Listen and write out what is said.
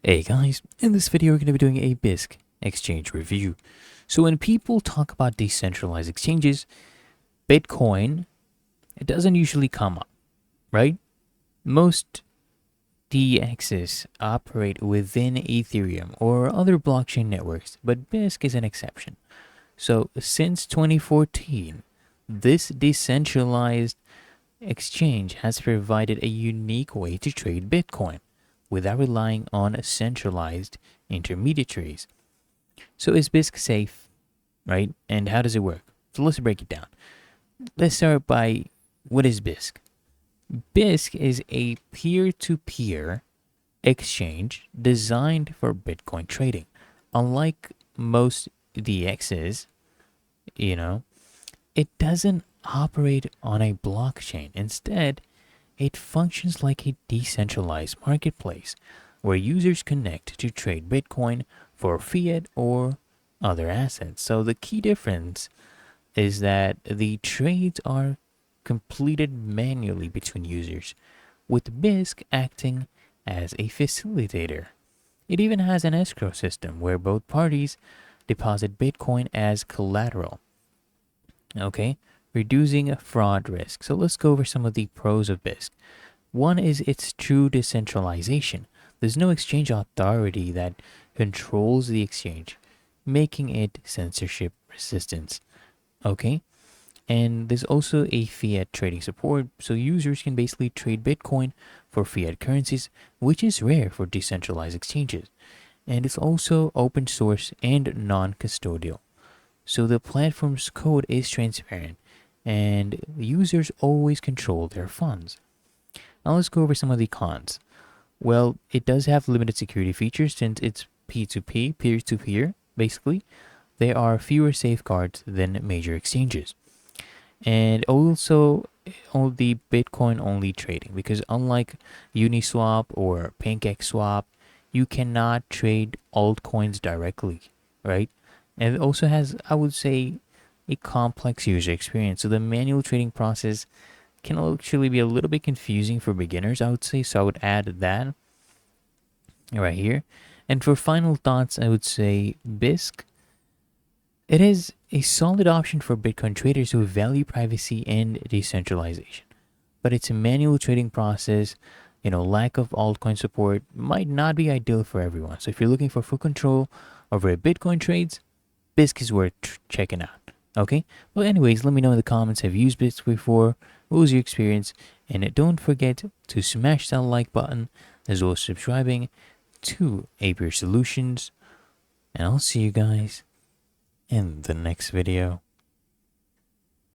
Hey guys, in this video we're going to be doing a Bisq exchange review. So when people talk about decentralized exchanges, Bitcoin, it doesn't usually come up, right? Most DEXs operate within Ethereum or other blockchain networks, but Bisq is an exception. So since 2014, this decentralized exchange has provided a unique way to trade Bitcoin without relying on centralized intermediaries. So is Bisq safe, right? And how does it work? So let's break it down. Let's start by what is Bisq? Bisq is a peer-to-peer exchange designed for Bitcoin trading. Unlike most DEXs, it doesn't operate on a blockchain. Instead, it functions like a decentralized marketplace where users connect to trade Bitcoin for fiat or other assets. So the key difference is that the trades are completed manually between users, with Bisq acting as a facilitator. It even has an escrow system where both parties deposit Bitcoin as collateral. Okay, reducing fraud risk. So let's go over some of the pros of Bisq. One is its true decentralization. There's no exchange authority that controls the exchange, making it censorship resistant. Okay, and there's also a fiat trading support, so users can basically trade Bitcoin for fiat currencies, which is rare for decentralized exchanges. And it's also open source and non-custodial. So the platform's code is transparent and users always control their funds. Now let's go over some of the cons. Well, it does have limited security features since it's P2P, peer-to-peer, basically. There are fewer safeguards than major exchanges. And also all the Bitcoin only trading, because unlike Uniswap or PancakeSwap, you cannot trade altcoins directly, right? And it also has, I would say, a complex user experience. So the manual trading process can actually be a little bit confusing for beginners, I would say. So I would add that right here. And for final thoughts, I would say Bisq. It is a solid option for Bitcoin traders who value privacy and decentralization. But its manual trading process, lack of altcoin support might not be ideal for everyone. So if you're looking for full control over Bitcoin trades, Bisq is worth checking out. Okay? Well, anyways, let me know in the comments. Have you used Bisq before? What was your experience? And don't forget to smash that like button as well as subscribing to Appier Solutions. And I'll see you guys in the next video.